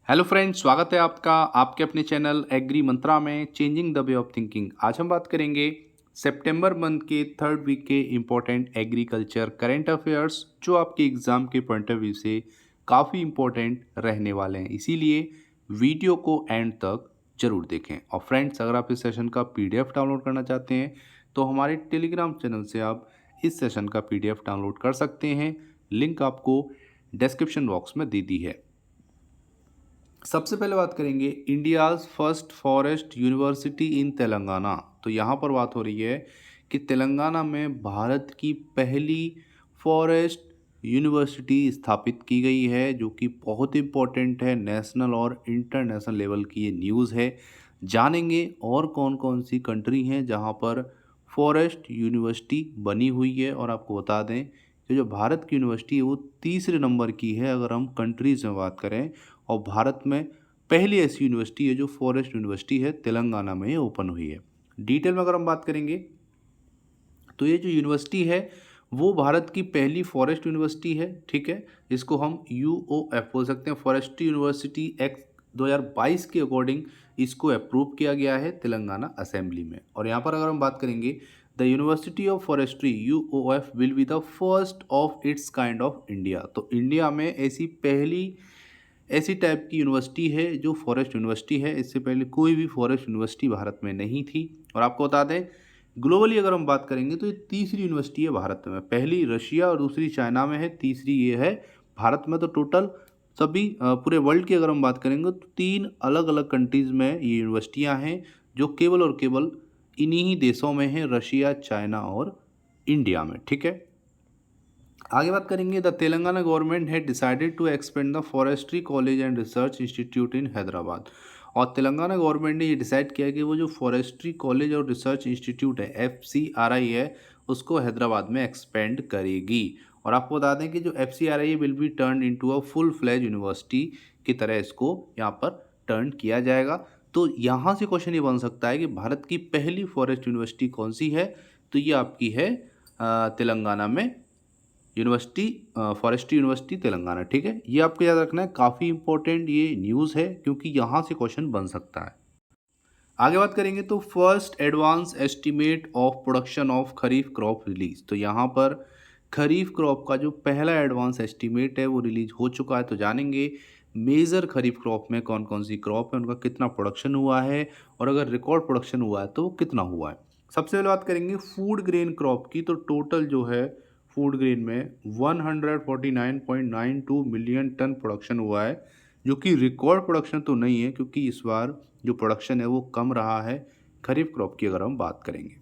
Hello friends, स्वागत है आपका आपके अपने चैनल एग्री मंत्रा में changing the way of thinking. आज हम बात करेंगे सितंबर मंथ के थर्ड वीक के इम्पोर्टेंट एग्रीकल्चर करंट अफेयर्स जो आपके एग्ज़ाम के पॉइंट ऑफ व्यू से काफ़ी इम्पोर्टेंट रहने वाले हैं। इसीलिए वीडियो को एंड तक ज़रूर देखें। और फ्रेंड्स, अगर आप इस सेशन का पीडीएफ डाउनलोड करना चाहते हैं तो हमारे टेलीग्राम चैनल से आप इस सेशन का पीडीएफ डाउनलोड कर सकते हैं। लिंक आपको डिस्क्रिप्शन बॉक्स में दे दी है। सबसे पहले बात करेंगे इंडियाज़ फर्स्ट फॉरेस्ट यूनिवर्सिटी इन तेलंगाना। तो यहाँ पर बात हो रही है कि तेलंगाना में भारत की पहली फॉरेस्ट यूनिवर्सिटी स्थापित की गई है, जो कि बहुत इम्पोर्टेंट है। नेशनल और इंटरनेशनल लेवल की ये न्यूज़ है। जानेंगे और कौन कौन सी कंट्री हैं जहाँ पर फॉरेस्ट यूनिवर्सिटी बनी हुई है। और आपको बता दें कि जो भारत की यूनिवर्सिटी है वो तीसरे नंबर की है अगर हम कंट्रीज़ में बात करें। और भारत में पहली ऐसी यूनिवर्सिटी है जो फॉरेस्ट यूनिवर्सिटी है, तेलंगाना में ये ओपन हुई है। डिटेल में अगर हम बात करेंगे तो ये जो यूनिवर्सिटी है वो भारत की पहली फॉरेस्ट यूनिवर्सिटी है। ठीक है, इसको हम UOF बोल सकते हैं, फॉरेस्ट यूनिवर्सिटी एक्ट 2022 के अकॉर्डिंग इसको अप्रूव किया गया है तेलंगाना असेंबली में। और यहाँ पर अगर हम बात करेंगे the university of forestry UOF will be the first of its kind of India. तो इंडिया में ऐसी टाइप की यूनिवर्सिटी है जो फॉरेस्ट यूनिवर्सिटी है। इससे पहले कोई भी फॉरेस्ट यूनिवर्सिटी भारत में नहीं थी। और आपको बता दें ग्लोबली अगर हम बात करेंगे तो ये तीसरी यूनिवर्सिटी है भारत में। पहली रशिया और दूसरी चाइना में है, तीसरी ये है भारत में। तो टोटल सभी पूरे वर्ल्ड की अगर हम बात करेंगे तो 3 अलग अलग कंट्रीज़ में ये यूनिवर्सिटियाँ हैं जो केवल और केवल इन्हीं ही देशों में हैं, रशिया, चाइना और इंडिया में। ठीक है, आगे बात करेंगे the Telangana government had decided to expand the forestry college and research institute in Hyderabad. और तेलंगाना गवर्नमेंट ने ये डिसाइड किया कि वो जो फॉरेस्ट्री कॉलेज और रिसर्च इंस्टीट्यूट है FCRI है उसको हैदराबाद में एक्सपेंड करेगी। और आपको बता दें कि जो FCRI will be turn into a full fledge university की तरह इसको यहाँ पर टर्न किया जाएगा। तो यहाँ से क्वेश्चन ये बन सकता है कि भारत की पहली फॉरेस्ट यूनिवर्सिटी कौन सी है। तो ये आपकी है तेलंगाना में यूनिवर्सिटी, फॉरेस्ट्री यूनिवर्सिटी तेलंगाना। ठीक है, ये आपको याद रखना है, काफ़ी इंपॉर्टेंट ये न्यूज़ है क्योंकि यहाँ से क्वेश्चन बन सकता है। आगे बात करेंगे तो first advance estimate of production of kharif crop release. तो यहाँ पर खरीफ क्रॉप का जो पहला एडवांस एस्टीमेट है वो रिलीज हो चुका है। तो जानेंगे मेजर खरीफ क्रॉप में कौन कौन सी क्रॉप है, उनका कितना प्रोडक्शन हुआ है और अगर रिकॉर्ड प्रोडक्शन हुआ है तो वो कितना हुआ है। सबसे पहले बात करेंगे फूड ग्रेन क्रॉप की। तो टोटल जो है फूड ग्रेन में 149.92 मिलियन टन प्रोडक्शन हुआ है, जो कि रिकॉर्ड प्रोडक्शन तो नहीं है क्योंकि इस बार जो प्रोडक्शन है वो कम रहा है खरीफ क्रॉप की अगर हम बात करेंगे।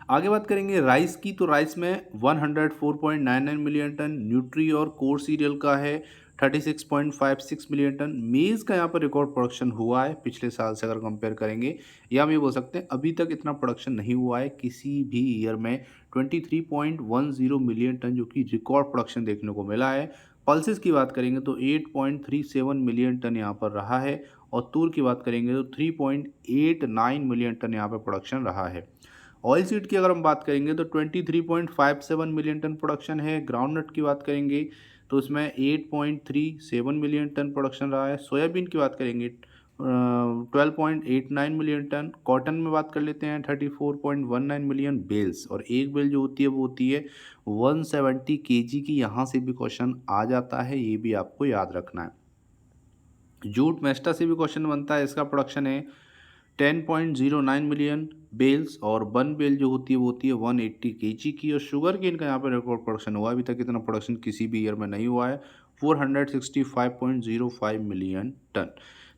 आगे बात करेंगे राइस की। तो राइस में 104.99 मिलियन टन, न्यूट्री और कोर सीरियल का है 36.56 मिलियन टन। मेज़ का यहाँ पर रिकॉर्ड प्रोडक्शन हुआ है पिछले साल से अगर कंपेयर करेंगे, या हम ये बोल सकते हैं अभी तक इतना प्रोडक्शन नहीं हुआ है किसी भी ईयर में। 23.10 मिलियन टन जो कि रिकॉर्ड प्रोडक्शन देखने को मिला है। पल्सेस की बात करेंगे तो 8.37 मिलियन टन यहाँ पर रहा है। और तूर की बात करेंगे तो 3.89 मिलियन टन यहाँ पर प्रोडक्शन रहा है। ऑयल सीड की अगर हम बात करेंगे तो 23.57 मिलियन टन प्रोडक्शन है। ग्राउंडनट की बात करेंगे तो उसमें 8.37 मिलियन टन प्रोडक्शन रहा है। सोयाबीन की बात करेंगे 12.89 मिलियन टन। कॉटन में बात कर लेते हैं 34.19 मिलियन बेल्स। और एक बेल जो होती है वो होती है 170 kg की। यहाँ से भी क्वेश्चन आ जाता है, ये भी आपको याद रखना है। जूट मेस्टा से भी क्वेश्चन बनता है, इसका प्रोडक्शन है 10.09 मिलियन बेल्स। और वन बेल जो होती है वो होती है 180 kg की। और शुगर केन का यहाँ पर रिकॉर्ड प्रोडक्शन हुआ है, अभी तक इतना प्रोडक्शन किसी भी ईयर में नहीं हुआ है, 465.05 मिलियन टन।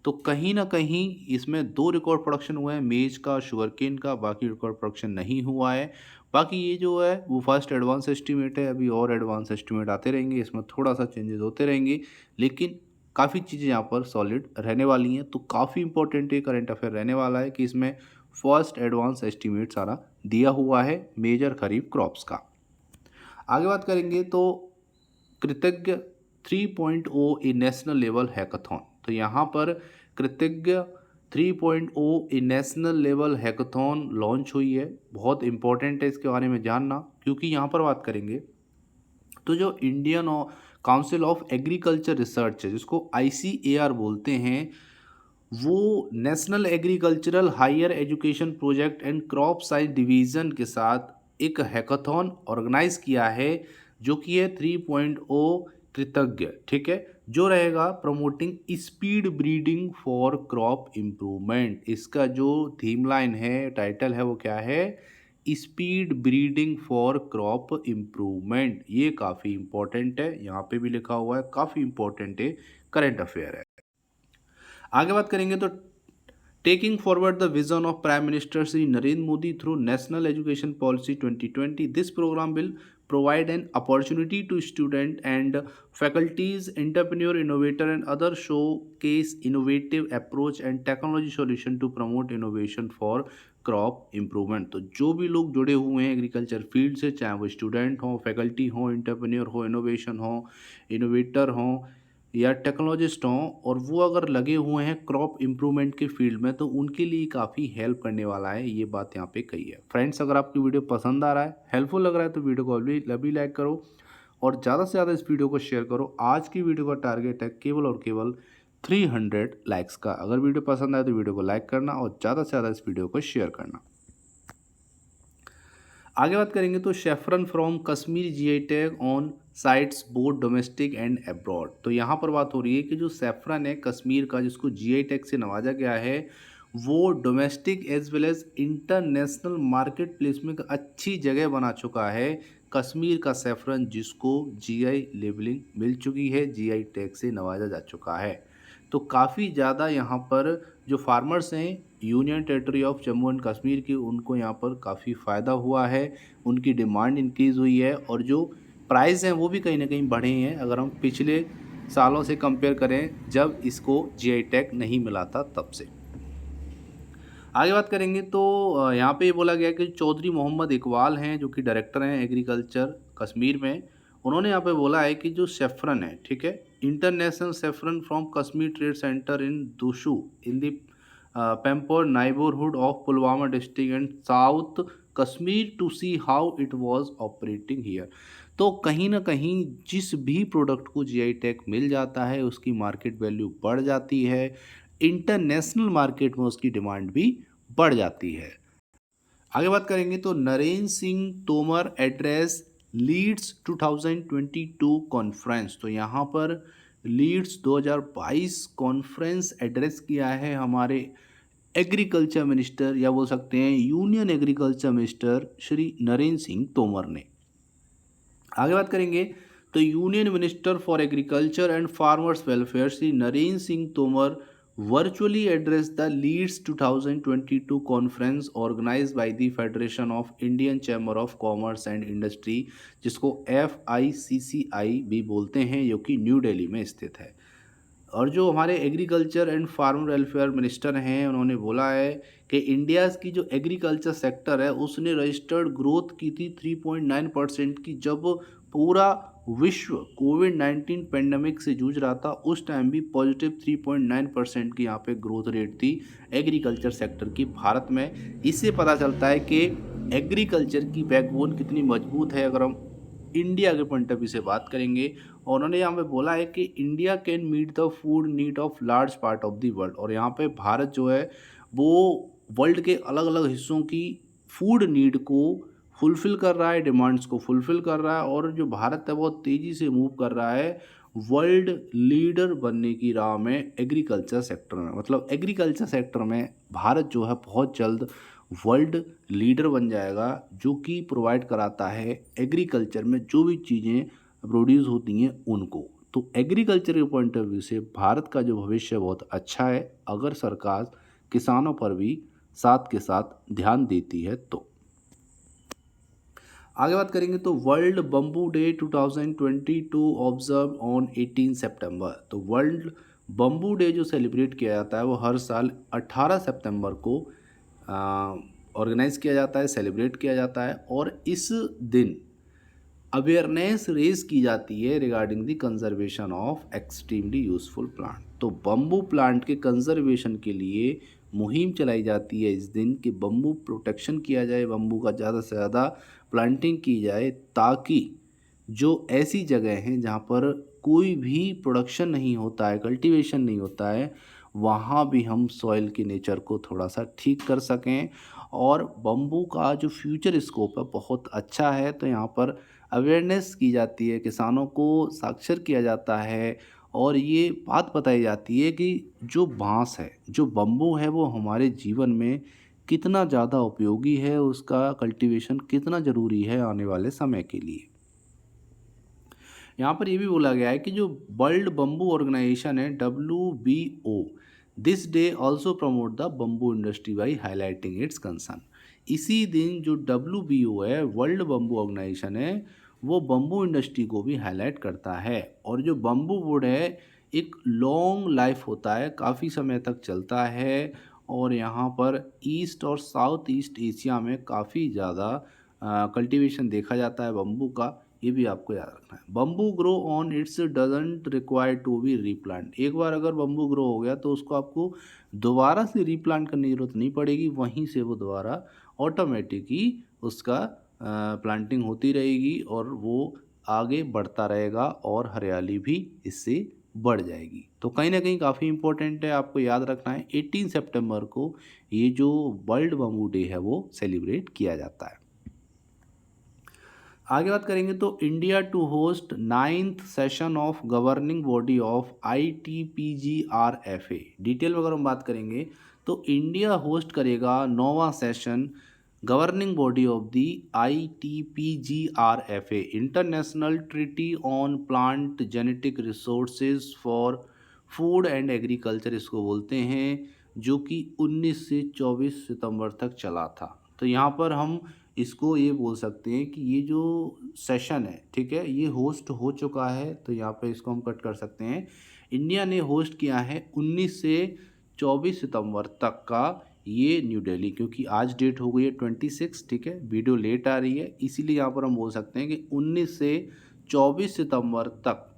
तो कहीं ना कहीं इसमें 2 रिकॉर्ड प्रोडक्शन हुए हैं, मेज का, शुगर केन का, बाकी रिकॉर्ड प्रोडक्शन नहीं हुआ है। बाकी ये जो है वो फर्स्ट एडवांस एस्टीमेट है, अभी और एडवांस एस्टीमेट आते रहेंगे, इसमें थोड़ा सा चेंजेस होते रहेंगे, लेकिन काफ़ी चीज़ें यहाँ पर सॉलिड रहने वाली हैं। तो काफ़ी इंपॉर्टेंट ये करंट अफेयर रहने वाला है कि इसमें फर्स्ट एडवांस एस्टीमेट सारा दिया हुआ है मेजर खरीफ क्रॉप्स का। आगे बात करेंगे तो कृतज्ञ 3.0 ए नेशनल लेवल हैकाथॉन। तो यहाँ पर कृतज्ञ 3.0 ए नेशनल लेवल हैकाथॉन लॉन्च हुई है। बहुत इंपॉर्टेंट है इसके बारे में जानना, क्योंकि यहाँ पर बात करेंगे तो जो Indian Council of Agriculture Research है, जिसको ICAR बोलते हैं, वो National Agricultural Higher Education Project and Crop Science Division के साथ एक हैकाथॉन ऑर्गेनाइज किया है, जो कि है 3.0 कृतज्ञ, ठीक है, जो रहेगा promoting speed breeding for crop improvement. इसका जो थीम लाइन है, टाइटल है, वो क्या है? Speed breeding for crop improvement. ये काफ़ी इंपॉर्टेंट है, यहाँ पे भी लिखा हुआ है, काफ़ी इंपॉर्टेंट है, करंट अफेयर है। आगे बात करेंगे तो taking forward the vision of prime minister Shri Narendra Modi through national education policy 2020, this programme will provide an opportunity to student and faculties, entrepreneur, innovator and other showcase innovative approach and technology solution to promote innovation for crop improvement. तो जो भी लोग जुड़े हुए हैं agriculture field से, चाहे वो स्टूडेंट हो, फैकल्टी हो, इंटरप्रेन्योर हो, इनोवेशन हो, इनोवेटर हो या टेक्नोलॉजिस्ट हों, और वो अगर लगे हुए हैं क्रॉप इम्प्रूवमेंट के फील्ड में, तो उनके लिए काफ़ी हेल्प करने वाला है। ये बात यहाँ पे कही है। फ्रेंड्स, अगर आपकी वीडियो पसंद आ रहा है, हेल्पफुल लग रहा है, तो वीडियो को अभी लाइक करो और ज़्यादा से ज़्यादा इस वीडियो को शेयर करो। आज की वीडियो का टारगेट है केवल और केवल 300 लाइक्स का। अगर वीडियो पसंद आए तो वीडियो को लाइक करना और ज़्यादा से ज़्यादा इस वीडियो को शेयर करना। आगे बात करेंगे तो saffron from Kashmir GI tag on sites both domestic and abroad. तो यहाँ पर बात हो रही है कि जो सेफ्रन है कश्मीर का, जिसको GI टैग से नवाजा गया है, वो domestic as well as international marketplace में एक अच्छी जगह बना चुका है। कश्मीर का सेफ्रन, जिसको GI लेबलिंग मिल चुकी है, GI टैग से नवाजा जा चुका है। तो काफ़ी ज़्यादा यहाँ पर जो फार्मर्स हैं union territory of Jammu and Kashmir की, उनको यहाँ पर काफ़ी फ़ायदा हुआ है, उनकी डिमांड इंक्रीज़ हुई है और जो प्राइस हैं वो भी कहीं ना कहीं बढ़े हैं, अगर हम पिछले सालों से कंपेयर करें जब इसको GI टैग नहीं मिला था तब से। आगे बात करेंगे तो यहाँ पे ये बोला गया कि चौधरी मोहम्मद इकबाल हैं, जो कि डायरेक्टर हैं एग्रीकल्चर कश्मीर में। उन्होंने यहाँ पे बोला है कि जो सेफ्रन है, ठीक है, international saffron from Kashmir trade centre in Dussu in the Pampore neighbourhood of Pulwama district and south Kashmir to see how it was operating here. तो कहीं ना कहीं जिस भी प्रोडक्ट को GI टैग मिल जाता है, उसकी मार्केट वैल्यू बढ़ जाती है, इंटरनेशनल मार्केट में उसकी डिमांड भी बढ़ जाती है। आगे बात करेंगे तो Narendra Singh Tomar address LEADS 2022 conference. तो यहाँ पर लीड्स 2022 कॉन्फ्रेंस एड्रेस किया है हमारे एग्रीकल्चर मिनिस्टर, या बोल सकते हैं union agriculture minister Shri Narendra Singh Tomar ने। आगे बात करेंगे तो union minister for agriculture and farmers welfare Shri Narendra Singh Tomar virtually addressed the Leeds 2022 conference organized by the Federation of Indian Chamber of Commerce and Industry, जिसको FICCI भी बोलते हैं, जो कि न्यू दिल्ली में स्थित है। और जो हमारे agriculture and farmer welfare minister हैं, उन्होंने बोला है कि इंडिया की जो एग्रीकल्चर सेक्टर है उसने रजिस्टर्ड ग्रोथ की थी 3.9% की, जब पूरा विश्व कोविड-19 पेंडेमिक से जूझ रहा था। उस टाइम भी पॉजिटिव 3.9% की यहाँ पे ग्रोथ रेट थी एग्रीकल्चर सेक्टर की भारत में। इससे पता चलता है कि एग्रीकल्चर की बैकबोन कितनी मजबूत है, अगर हम इंडिया के पॉइंट ऑफ व्यू से बात करेंगे। और उन्होंने यहाँ पे बोला है कि India can meet the food need of large part of the world. और यहाँ पे भारत जो है वो वर्ल्ड के अलग अलग हिस्सों की फूड नीड को फुलफ़िल कर रहा है, डिमांड्स को फुलफ़िल कर रहा है, और जो भारत है बहुत तेज़ी से मूव कर रहा है वर्ल्ड लीडर बनने की राह में एग्रीकल्चर सेक्टर में। मतलब एग्रीकल्चर सेक्टर में भारत जो है बहुत जल्द वर्ल्ड लीडर बन जाएगा, जो कि प्रोवाइड कराता है एग्रीकल्चर में जो भी चीज़ें प्रोड्यूस होती हैं उनको। तो एग्रीकल्चर के पॉइंट ऑफ व्यू से भारत का जो भविष्य बहुत अच्छा है, अगर सरकार किसानों पर भी साथ के साथ ध्यान देती है तो। आगे बात करेंगे तो world bamboo day 2022 observe on 18 सितंबर। तो वर्ल्ड बम्बू डे जो सेलिब्रेट किया जाता है वो हर साल 18 सितंबर को ऑर्गेनाइज किया जाता है, सेलिब्रेट किया जाता है, और इस दिन अवेयरनेस रेज की जाती है regarding the conservation of extremely useful plant. तो बम्बू प्लांट के कंजर्वेशन के लिए मुहिम चलाई जाती है इस दिन कि बम्बू प्रोटेक्शन किया जाए, बम्बू का ज़्यादा से ज़्यादा प्लांटिंग की जाए, ताकि जो ऐसी जगह हैं जहाँ पर कोई भी प्रोडक्शन नहीं होता है, कल्टीवेशन नहीं होता है, वहाँ भी हम सॉइल के नेचर को थोड़ा सा ठीक कर सकें। और बम्बू का जो फ्यूचर स्कोप है बहुत अच्छा है, तो यहाँ पर अवेयरनेस की जाती है, किसानों को साक्षर किया जाता है और ये बात बताई जाती है कि जो बाँस है, जो बम्बू है, वो हमारे जीवन में कितना ज़्यादा उपयोगी है, उसका कल्टीवेशन कितना ज़रूरी है आने वाले समय के लिए। यहाँ पर ये भी बोला गया है कि जो वर्ल्ड बम्बू ऑर्गेनाइजेशन है WBO, this day also promote the bamboo industry by highlighting it's concern. इसी दिन जो WBO है, वर्ल्ड बम्बू ऑर्गेनाइजेशन है, वो बम्बू इंडस्ट्री को भी हाईलाइट करता है। और जो बम्बू वुड है एक लॉन्ग लाइफ होता है, काफ़ी समय तक चलता है और यहाँ पर ईस्ट और साउथ ईस्ट एशिया में काफ़ी ज़्यादा कल्टीवेशन देखा जाता है बम्बू का। ये भी आपको याद रखना है। Bamboo grow on its doesn't require to be replant. एक बार अगर बम्बू ग्रो हो गया तो उसको आपको दोबारा से रीप्लांट करने की ज़रूरत नहीं पड़ेगी, वहीं से वो दोबारा ऑटोमेटिक ही उसका प्लांटिंग होती रहेगी और वो आगे बढ़ता रहेगा और हरियाली भी इससे बढ़ जाएगी। तो कहीं ना कहीं काफ़ी इंपॉर्टेंट है, आपको याद रखना है 18 सितंबर को ये जो वर्ल्ड बम्बू डे है वो सेलिब्रेट किया जाता है। आगे बात करेंगे तो India to host 9th session of governing body of ITPGRFA। Detail में अगर हम बात करेंगे तो इंडिया होस्ट करेगा 9वां session governing body of the ITPGRFA, international treaty on plant genetic resources for food and agriculture इसको बोलते हैं, जो कि 19 से 24 सितंबर तक चला था। तो यहाँ पर हम इसको ये बोल सकते हैं कि ये जो सेशन है, ठीक है, ये होस्ट हो चुका है, तो यहाँ पे इसको हम कट कर सकते हैं। इंडिया ने होस्ट किया है 19 से 24 सितंबर तक का ये न्यू दिल्ली, क्योंकि आज डेट हो गई है 26, ठीक है, वीडियो लेट आ रही है, इसीलिए यहाँ पर हम बोल सकते हैं कि 19 से 24 सितंबर तक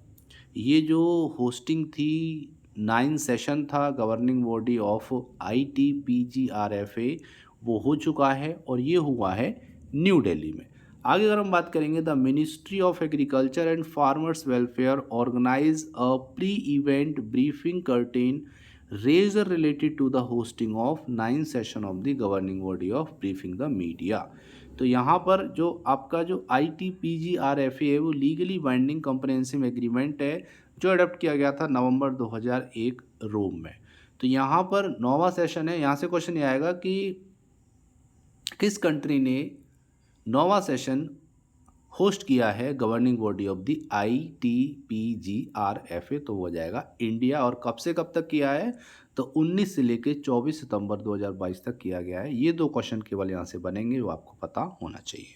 ये जो होस्टिंग थी 9 सेशन था गवर्निंग बॉडी ऑफ ITPGRFA, वो हो चुका है और ये हुआ है न्यू दिल्ली में। आगे अगर हम बात करेंगे the ministry of agriculture and farmers welfare organise a pre event briefing curtain raiser related to the hosting of 9 session of the governing body of briefing the media. तो यहाँ पर जो आपका जो ITPGRFA है वो लीगली बाइंडिंग कंप्रेहेंसिव एग्रीमेंट है, जो अडॉप्ट किया गया था नवंबर 2001 रोम में। तो यहाँ पर 9वां सेशन है। यहाँ से क्वेश्चन ये आएगा कि किस कंट्री ने 9वां सेशन होस्ट किया है governing body of the ITPGRFA, तो हो जाएगा इंडिया। और कब से कब तक किया है, तो 19 से लेकर 24 सितंबर 2022 तक किया गया है। ये 2 क्वेश्चन केवल यहाँ से बनेंगे, वो आपको पता होना चाहिए।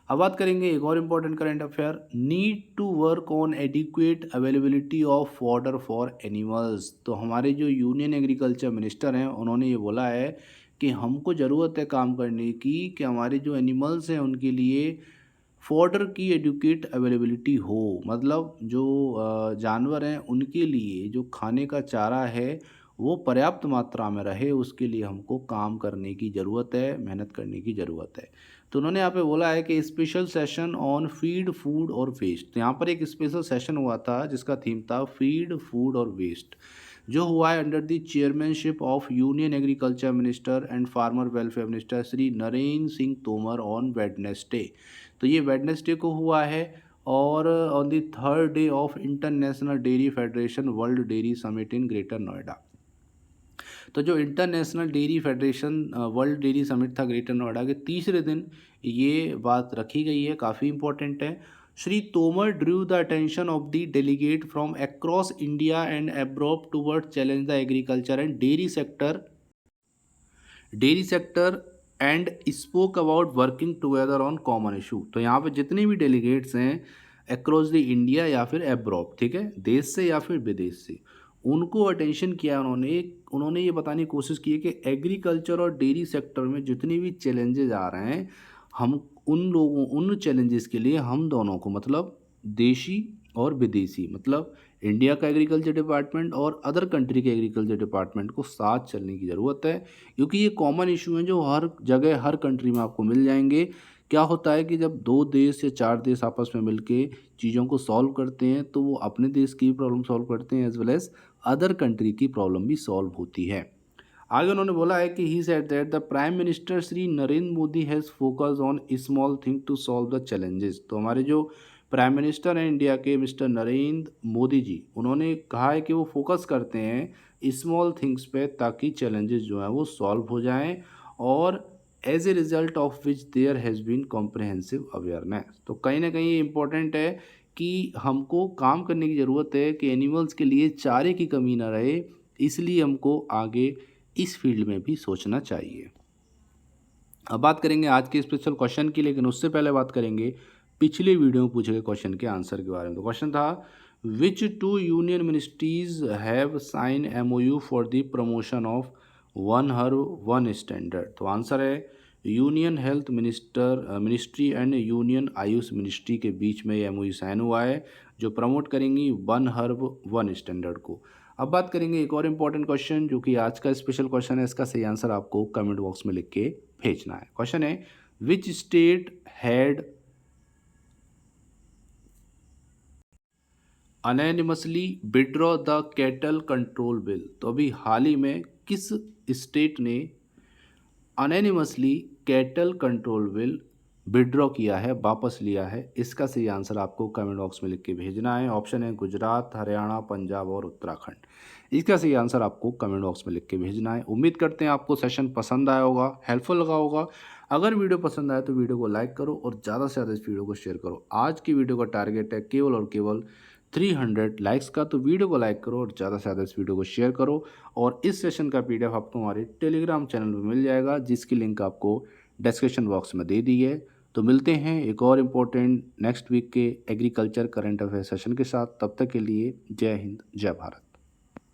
अब बात करेंगे एक और important current affair, need to work on adequate availability of fodder for animals. तो हमारे जो यूनियन एग्रीकल्चर मिनिस्टर हैं उन्होंने ये बोला है कि हमको ज़रूरत है काम करने की कि हमारे जो एनिमल्स हैं उनके लिए फॉडर की एडुकेट अवेलेबिलिटी हो, मतलब जो जानवर हैं उनके लिए जो खाने का चारा है वो पर्याप्त मात्रा में रहे, उसके लिए हमको काम करने की ज़रूरत है, मेहनत करने की ज़रूरत है। तो उन्होंने यहाँ पे बोला है कि special session on feed food और वेस्ट। तो यहाँ पर एक स्पेशल सेशन हुआ था जिसका थीम था फीड फूड और वेस्ट, जो हुआ है under the chairmanship of union agriculture minister and farmer welfare minister Shri Narendra Singh Tomar on Wednesday. तो ये वेडनेसडे को हुआ है और on the 3rd day of international dairy federation world dairy summit in greater Noida. तो जो international dairy federation world dairy summit था greater Noida के तीसरे दिन ये बात रखी गई है, काफ़ी इंपॉर्टेंट है। Shri Tomar Drew the attention of the delegate from across India and abroad toward challenge the agriculture and dairy sector and spoke about working together on common issue. तो यहाँ पे जितने भी डेलीगेट्स हैं अक्रॉस द इंडिया या फिर abroad, ठीक है, देश से या फिर विदेश से, उनको अटेंशन किया उन्होंने ये बताने की कोशिश की है कि एग्रीकल्चर और डेयरी सेक्टर में जितने भी चैलेंजेस आ रहे हैं, हम उन चैलेंजेस के लिए हम दोनों को, मतलब देशी और विदेशी, मतलब इंडिया का एग्रीकल्चर डिपार्टमेंट और अदर कंट्री के एग्रीकल्चर डिपार्टमेंट को साथ चलने की ज़रूरत है, क्योंकि ये कॉमन इशू हैं जो हर जगह हर कंट्री में आपको मिल जाएंगे क्या होता है कि जब 2 देश या 4 देश आपस में मिलके चीज़ों को सॉल्व करते हैं, तो वो अपने देश की प्रॉब्लम सॉल्व करते हैं as well as other country की प्रॉब्लम भी सॉल्व होती है। आगे उन्होंने बोला है कि he said that the prime minister Shri Narendra Modi has focus on small thing to solve the challenges. तो हमारे जो प्राइम मिनिस्टर हैं इंडिया के मिस्टर नरेंद्र मोदी जी, उन्होंने कहा है कि वो फोकस करते हैं स्मॉल थिंग्स पे ताकि चैलेंजेस जो हैं वो सॉल्व हो जाएं और as a result of which there has been comprehensive awareness. तो कहीं ना कहीं ये इम्पोर्टेंट है कि हमको काम करने की ज़रूरत है कि एनिमल्स के लिए चारे की कमी ना रहे, इसलिए हमको आगे इस फील्ड में भी सोचना चाहिए। अब बात करेंगे आज के स्पेशल क्वेश्चन की, लेकिन उससे पहले बात करेंगे पिछले वीडियो में पूछे गए क्वेश्चन के आंसर के बारे में। तो क्वेश्चन था which two union ministries have sign MOU for the promotion of one herb one standard. तो आंसर है union health ministry and union AYUSH ministry के बीच में एमओयू साइन हुआ है जो प्रमोट करेंगी वन हर्ब वन स्टैंडर्ड को। अब बात करेंगे एक और इम्पॉर्टेंट क्वेश्चन जो कि आज का स्पेशल क्वेश्चन है, इसका सही आंसर आपको कमेंट बॉक्स में लिख के भेजना है। क्वेश्चन है which state had unanimously withdraw the cattle control bill. तो अभी हाल ही में किस स्टेट ने unanimously cattle control bill withdraw किया है, वापस लिया है? इसका सही आंसर आपको कमेंट बॉक्स में लिख के भेजना है। ऑप्शन है गुजरात, हरियाणा, पंजाब और उत्तराखंड। इसका सही आंसर आपको कमेंट बॉक्स में लिख के भेजना है। उम्मीद करते हैं आपको सेशन पसंद आया होगा, हेल्पफुल लगा होगा। अगर वीडियो पसंद आए तो वीडियो को लाइक करो और ज़्यादा से ज़्यादा इस वीडियो को शेयर करो। आज की वीडियो का टारगेट है केवल और केवल 300 लाइक्स का, तो वीडियो को लाइक करो और ज़्यादा से ज़्यादा इस वीडियो को शेयर करो। और इस सेशन का पीडीएफ आपको हमारे टेलीग्राम चैनल पर मिल जाएगा, जिसकी लिंक आपको डिस्क्रिप्शन बॉक्स में दे दी है। तो मिलते हैं एक और इम्पोर्टेंट नेक्स्ट वीक के एग्रीकल्चर करंट अफेयर सेशन के साथ। तब तक के लिए जय हिंद, जय भारत।